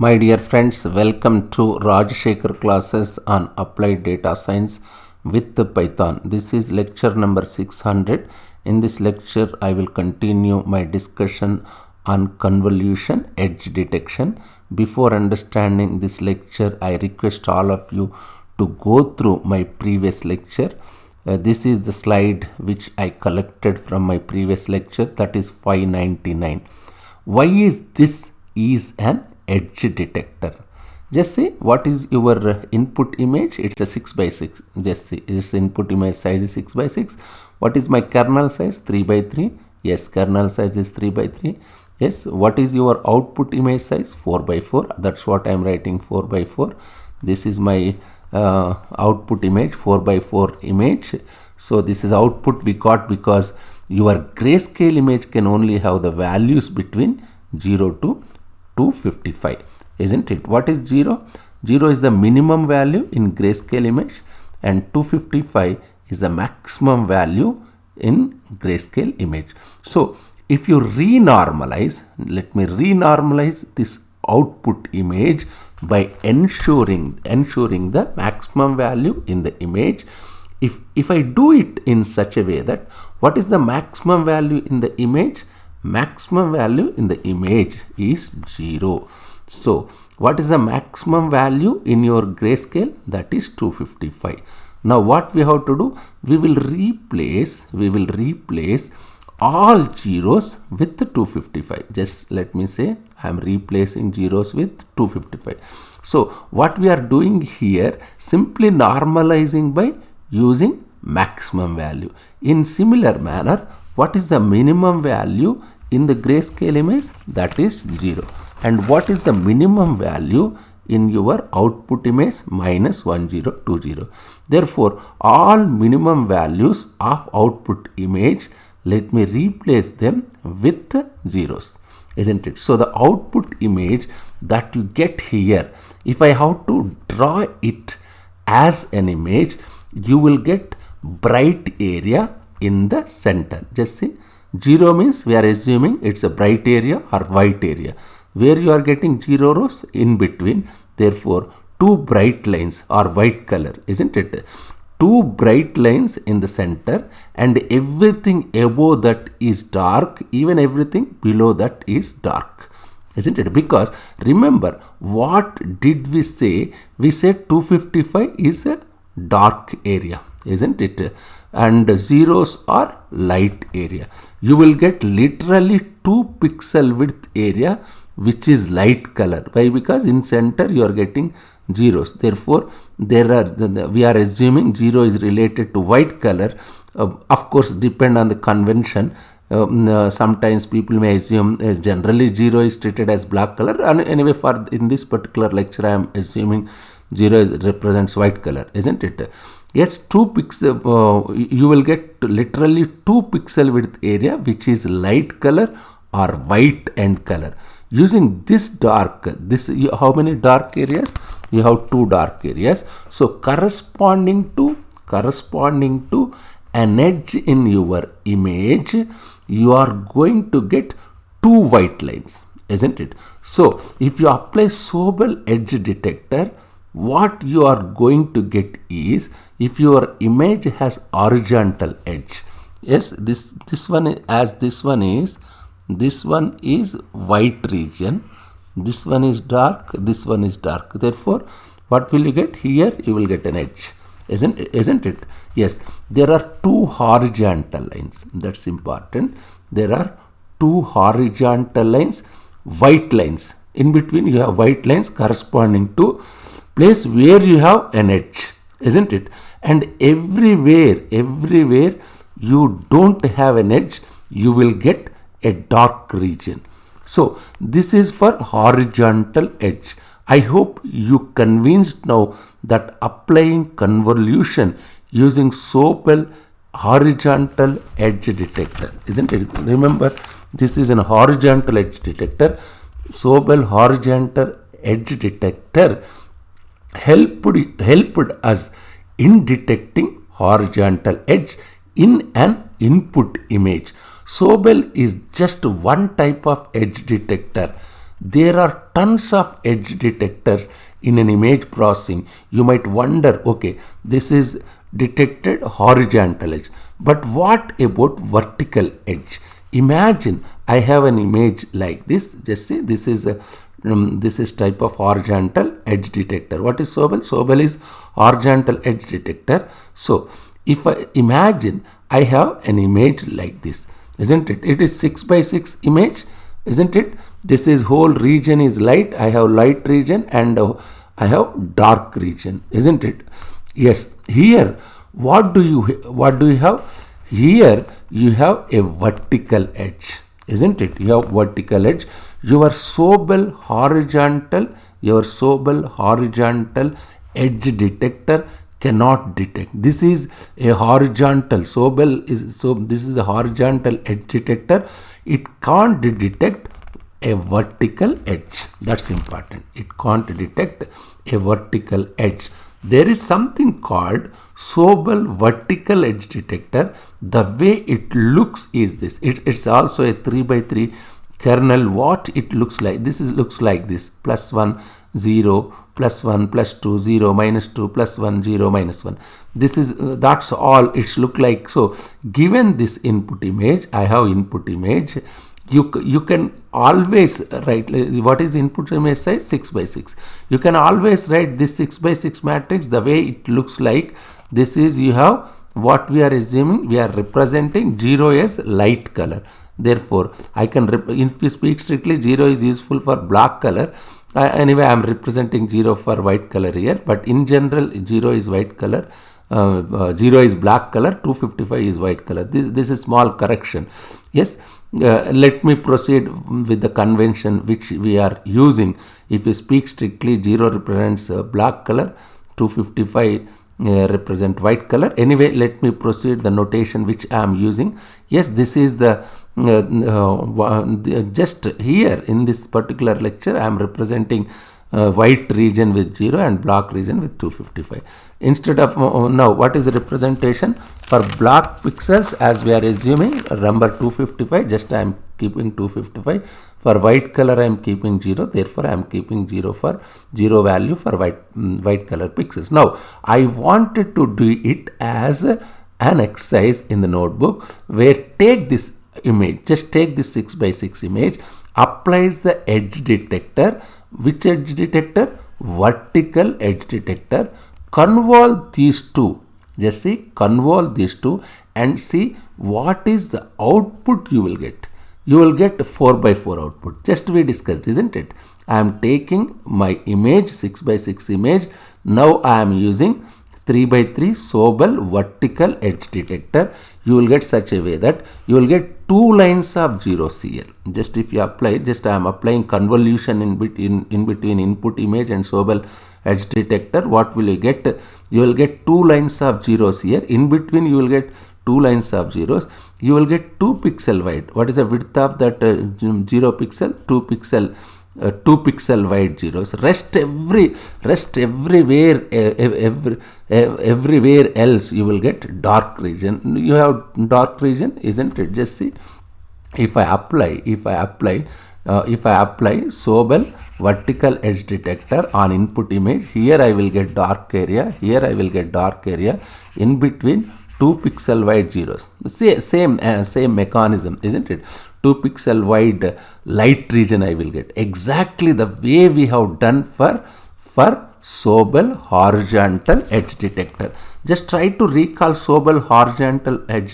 My dear friends, welcome to Rajshekhar classes on applied data science with Python. This is lecture number 600. In this lecture, I will continue my discussion on convolution edge detection. Before understanding this lecture, I request all of you to go through my previous lecture. This is the slide which I collected from my previous lecture, that is 599. Why is this is an edge detector? Just see what is your input image. It's a 6 by 6. Just see its input image size is 6 by 6. What is my kernel size? 3 by 3. Yes, kernel size is 3 by 3. Yes, what is your output image size? 4 by 4. That's what I am writing, 4 by 4. This is my output image, 4 by 4 image. So this is output we got because your grayscale image can only have the values between 0 to 255, isn't it? What is 0? 0 is the minimum value in grayscale image and 255 is the maximum value in grayscale image. So if you renormalize, let me renormalize this output image by ensuring the maximum value in the image. If I do it in such a way that what is the maximum value in the image? Maximum value in the image is 0. So what is the maximum value in your grayscale? That is 255. Now what we have to do? We will replace all zeros with 255. Just let me say I am replacing zeros with 255. So what we are doing here, simply normalizing by using maximum value. In similar manner, what is the minimum value in the grayscale image? That is 0. And what is the minimum value in your output image? Minus 1020. Therefore, all minimum values of output image, let me replace them with zeros, isn't it? So the output image that you get here, if I have to draw it as an image, you will get bright area in the center. Just see, 0 means we are assuming it's a bright area or white area. Where you are getting 0 rows? In between. Therefore, 2 bright lines or white color, isn't it? 2 bright lines in the center and everything above that is dark, even everything below that is dark, isn't it? Because remember, what did we say? We said 255 is a dark area, isn't it? And zeros are light area. You will get literally 2 pixel width area which is light color. Why? Because in center you are getting zeros. Therefore, we are assuming 0 is related to white color. Of course, depend on the convention. Sometimes people may assume generally 0 is treated as black color. And anyway, for in this particular lecture, I am assuming 0 represents white color, isn't it? Yes, 2 pixel. You will get literally 2 pixel width area which is light color or white end color. Using this dark, how many dark areas? You have 2 dark areas. So corresponding to an edge in your image, you are going to get 2 white lines, isn't it? So if you apply Sobel edge detector, what you are going to get is, if your image has horizontal edge, yes, this one, as this one is white region, this one is dark, this one is dark. Therefore, what will you get? Here you will get an edge, isn't it? Yes, there are 2 horizontal lines. That's important. There are 2 horizontal lines, white lines. In between you have white lines corresponding to place where you have an edge, isn't it? And everywhere you don't have an edge, you will get a dark region. So this is for horizontal edge. I hope you convinced now that applying convolution using Sobel horizontal edge detector, isn't it? Remember, this is an horizontal edge detector. Sobel horizontal edge detector helped us in detecting horizontal edge in an input image. Sobel is just one type of edge detector. There are tons of edge detectors in an image processing. You might wonder, okay, this is detected horizontal edge, but what about vertical edge? Imagine I have an image like this. Just see, this is type of horizontal edge detector. What is Sobel? Sobel is horizontal edge detector. So if I imagine I have an image like this, isn't it? It is 6 by 6 image, isn't it? This is whole region is light. I have light region and I have dark region, isn't it? Yes. Here, what do you have? Here you have a vertical edge, isn't it? You have vertical edge. Your Sobel horizontal edge detector cannot detect. This is a horizontal this is a horizontal edge detector. It can't detect a vertical edge. That's important. It can't detect a vertical edge. There is something called Sobel vertical edge detector. The way it looks is this. It's also a 3 by 3 kernel. What it looks like, looks like this: +1 0 +1 +2 0 -2 +1 0 -1. This is that's all it's look like. So given this input image, I have input image. You can always write, what is input image size? 6 by 6. You can always write this 6 by 6 matrix the way it looks like. This is, you have what we are assuming, we are representing 0 as light color. Therefore I can if we speak strictly, 0 is useful for black color. Anyway, I am representing 0 for white color here, but in general 0 is white color. 0 is black color, 255 is white color. This is small correction. Yes. Let me proceed with the convention which we are using. If you speak strictly, 0 represents black color, 255 represent white color. Anyway, let me proceed the notation which I am using. Yes, this is the just here in this particular lecture I am representing white region with 0 and black region with 255. Instead of now, what is the representation for black pixels? As we are assuming number 255, just I am keeping 255. For white color I am keeping 0, therefore I am keeping 0 for 0 value for white color pixels. Now I wanted to do it as an exercise in the notebook, where take this image, just take this 6 by 6 image, applies the edge detector. Which edge detector? Vertical edge detector. Convolve these two. Just see, convolve these two and see what is the output you will get. You will get 4 by 4 output. Just we discussed, isn't it? I am taking my image, 6 by 6 image. Now I am using 3 by 3 Sobel vertical edge detector. You will get such a way that you will get 2 lines of zeros here. Just if you apply, just I am applying convolution in between input image and Sobel edge detector. What will you get? You will get 2 lines of zeros here. In between you will get 2 lines of zeros. You will get 2 pixel wide. What is the width of that 0 pixel? 2 pixel. 2 pixel wide zeros. Rest everywhere everywhere else you will get dark region. You have dark region, isn't it? Just see, if I apply Sobel vertical edge detector on input image, here I will get dark area, here I will get dark area, in between 2 pixel wide zeros. Same mechanism, isn't it? 2 pixel wide light region I will get, exactly the way we have done for Sobel horizontal edge detector. Just try to recall Sobel horizontal edge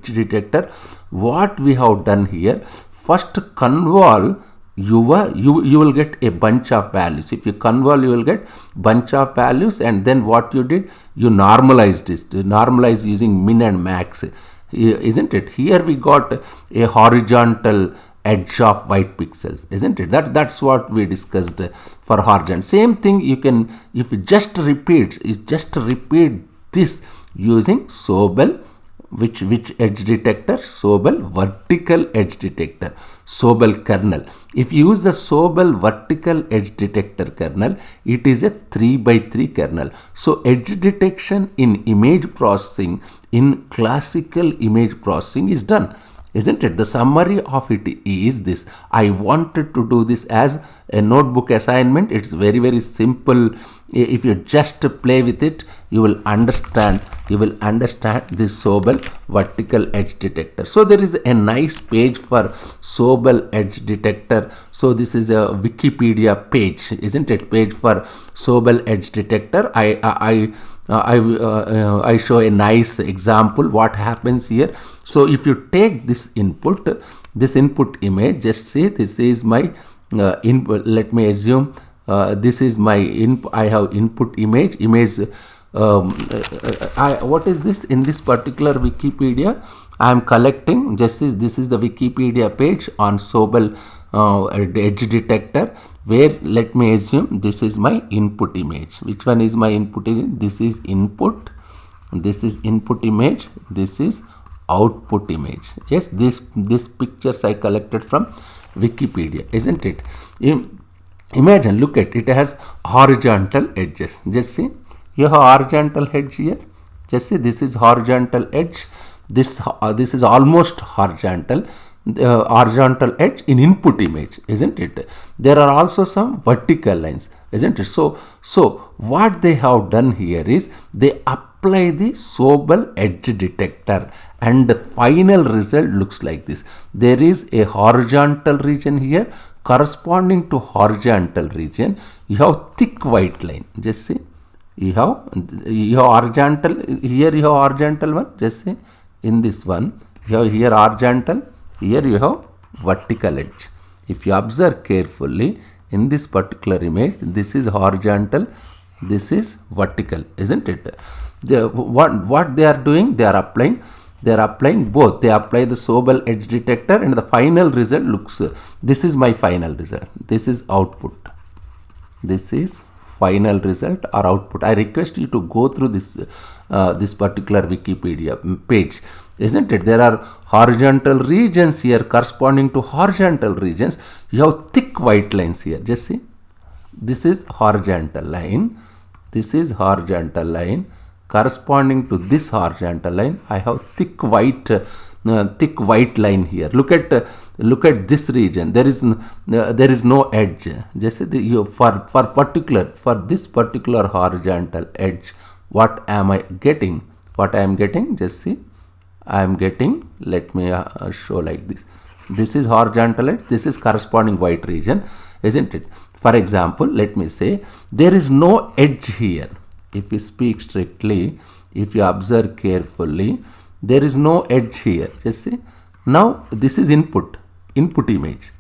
detector. What we have done here, first convolve, you will get a bunch of values. If you convolve, you will get bunch of values, and then what you did, you normalized this, normalize using min and max, isn't it? Here we got a horizontal edge of white pixels, isn't it? That's what we discussed for horizontal. Same thing you can, if you just repeat this using Sobel, which edge detector? Sobel vertical edge detector, Sobel kernel. If you use the Sobel vertical edge detector kernel, it is a 3 by 3 kernel. So edge detection in image processing, in classical image processing, is done. isn't it? The summary of it is this. I wanted to do this as a notebook assignment. It's very, very simple. If you just play with it, you will understand this Sobel vertical edge detector. So there is a nice page for Sobel edge detector. So this is a Wikipedia page, isn't it? Page for Sobel edge detector. I show a nice example what happens here. So if you take this input image, just say this is my input. Let me assume this is my I have input image. What is this? In this particular Wikipedia, I am collecting. This is the Wikipedia page on Sobel edge detector, where let me assume this is my input image. Which one is my input image? This is input. This is input image. This is output image. Yes, this pictures I collected from Wikipedia, isn't it? Imagine, look at it, has horizontal edges. Just see, you have horizontal edge here. Just see, this is horizontal edge. This is almost horizontal. Horizontal edge in input image, isn't it? There are also some vertical lines, isn't it? So what they have done here is they apply the Sobel edge detector, and the final result looks like this. There is a horizontal region here. Corresponding to horizontal region, you have thick white line. Just see, you have horizontal here. You have horizontal one. Just see, in this one you have here horizontal. Here you have vertical edge. If you observe carefully in this particular image, this is horizontal, this is vertical, isn't it? What they are doing, they are applying both. They apply the Sobel edge detector, and the final result looks, this is my final result. This is output. This is final result or output. I request you to go through this particular Wikipedia page, isn't it? There are horizontal regions here. Corresponding to horizontal regions, you have thick white lines here. Just see, this is horizontal line, this is horizontal line. Corresponding to this horizontal line, I have thick white line here. Look at this region. There is no edge. Just for this particular horizontal edge, what am I getting? Just see, I am getting, let me show like this. This is horizontal edge, this is corresponding white region, isn't it? For example, let me say there is no edge here. If you speak strictly, if you observe carefully, there is no edge here. Just see, now this is input image.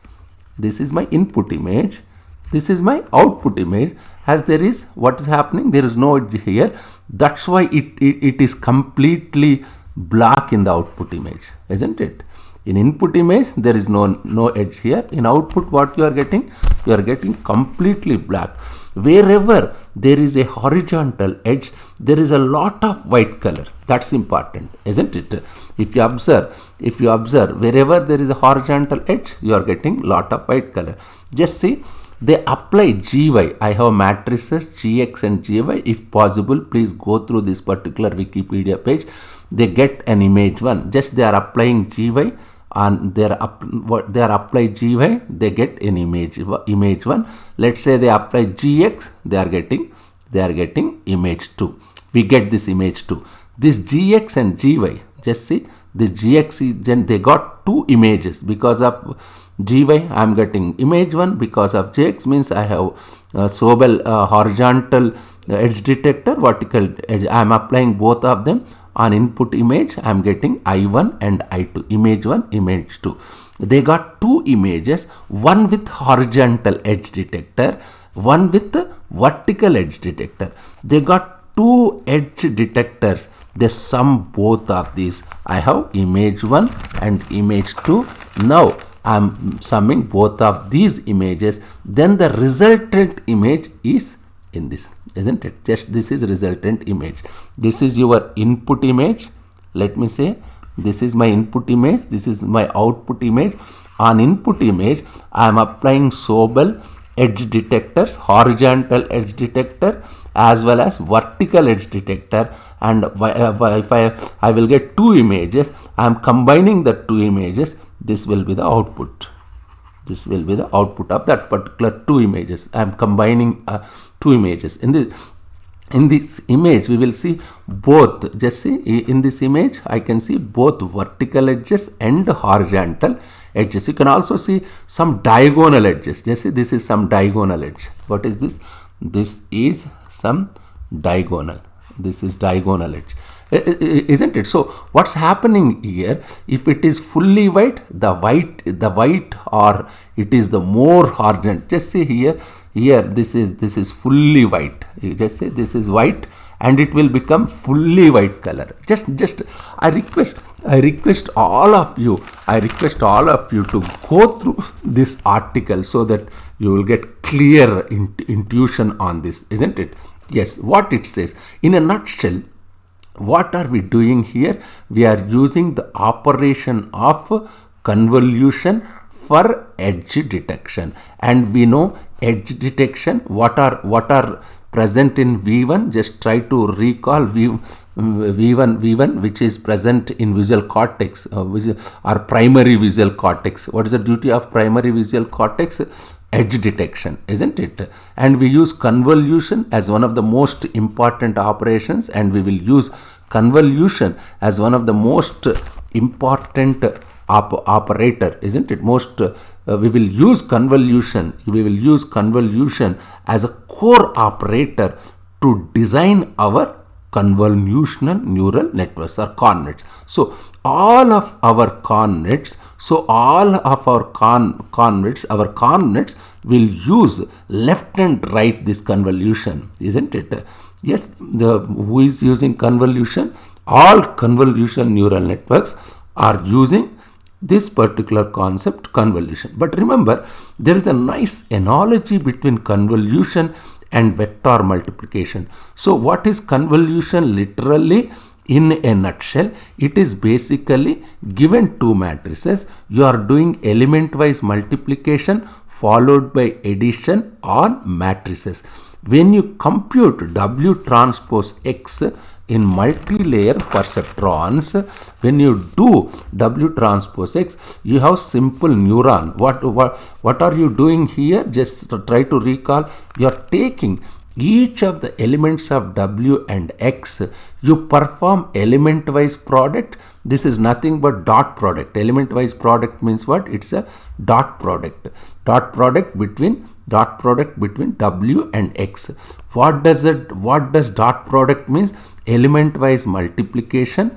This is my input image. This is my output image. As there is, what is happening? There is no edge here. That's why it is completely black in the output image, isn't it? In input image, there is no edge here. In output, what you are getting? You are getting completely black. Wherever there is a horizontal edge, there is a lot of white color. That's important, isn't it? If you observe, wherever there is a horizontal edge, you are getting lot of white color. Just see, they apply GY. I have matrices GX and GY. If possible, please go through this particular Wikipedia page. They get an image 1. Just they are applying GY, and they are apply GY, they get an image 1. Let's say they apply GX, they are getting image 2. We get this image 2. This GX and GY, just see, this GX, then they got 2 images. Because of GY, I am getting image 1. Because of JX, means I have Sobel horizontal edge detector, vertical edge. I am applying both of them on input image. I am getting I1 and I2, image 1, image 2. They got 2 images, one with horizontal edge detector, one with vertical edge detector. They got 2 edge detectors. They sum both of these. I have image 1 and image 2. Now I am summing both of these images. Then the resultant image is in this, isn't it? Just this is resultant image. This is your input image. Let me say this is my input image, this is my output image. On input image, I am applying Sobel edge detectors, horizontal edge detector as well as vertical edge detector, and if I will get two images, I am combining the two images, this will be the output. This will be the output of that particular two images. I am combining two images. In this image we will see both, just see in this image I can see both vertical edges and horizontal edges. You can also see some diagonal edges. Just see, this is some diagonal edge. What is this? This is some diagonal. This is diagonal edge, isn't it? So what's happening here, if it is fully white, the white or it is the more horizontal. Just see here this is fully white. You just say this is white and it will become fully white color. Just I request all of you to go through this article so that you will get clear intuition on this, isn't it? Yes, what it says in a nutshell, what are we doing here? We are using the operation of convolution for edge detection, and we know edge detection, what are present in V1. Just try to recall V1 which is present in visual cortex, or primary visual cortex. What is the duty of primary visual cortex? Edge detection, isn't it? And we use convolution as one of the most important operations, and we will use convolution as one of the most important operator, isn't it? We will use convolution as a core operator to design our convolutional neural networks or ConNets. So all of our ConNets, our ConNets will use left and right this convolution, isn't it? Yes, who is using convolution? All convolutional neural networks are using this particular concept, convolution. But remember, there is a nice analogy between convolution and vector multiplication. So what is convolution literally? In a nutshell, it is basically given two matrices. You are doing element wise multiplication followed by addition on matrices. When you compute W transpose X in multi-layer perceptrons, when you do W transpose X, you have simple neuron. What are you doing here? Just try to recall. You are taking each of the elements of W and X, you perform element wise product. This is nothing but dot product. Element wise product means what? It's a dot product. Dot product between W and X. What does dot product means? Element wise multiplication,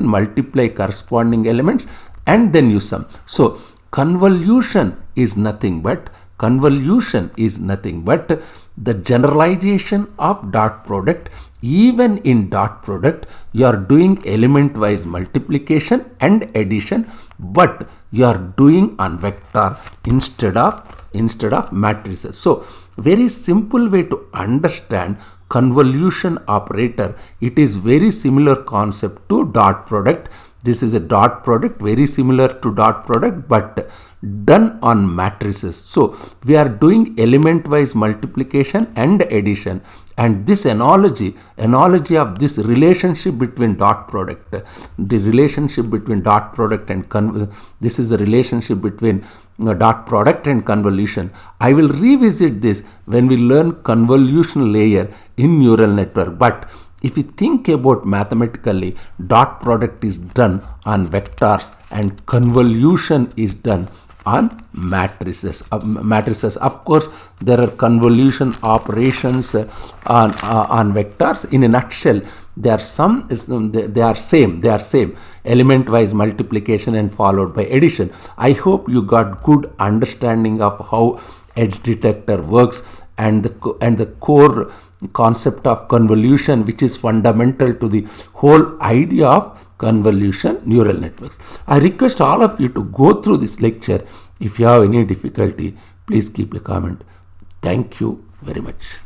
multiply corresponding elements and then you sum. So convolution is nothing but the generalization of dot product. Even in dot product, you are doing element wise multiplication and addition, but you are doing on vector instead of matrices. So very simple way to understand convolution operator. It is very similar concept to dot product. This is a dot product, very similar to dot product, but done on matrices. So we are doing element wise multiplication and addition, and this analogy of this relationship between dot product, the relationship between dot product and this is the relationship between dot product and convolution. I will revisit this when we learn convolution layer in neural network. But if you think about mathematically, dot product is done on vectors and convolution is done on matrices. Of course, there are convolution operations on vectors. In a nutshell, they are same. Element wise multiplication and followed by addition. I hope you got good understanding of how edge detector works and the core concept of convolution, which is fundamental to the whole idea of convolution neural networks. I request all of you to go through this lecture. If you have any difficulty, please keep a comment. Thank you very much.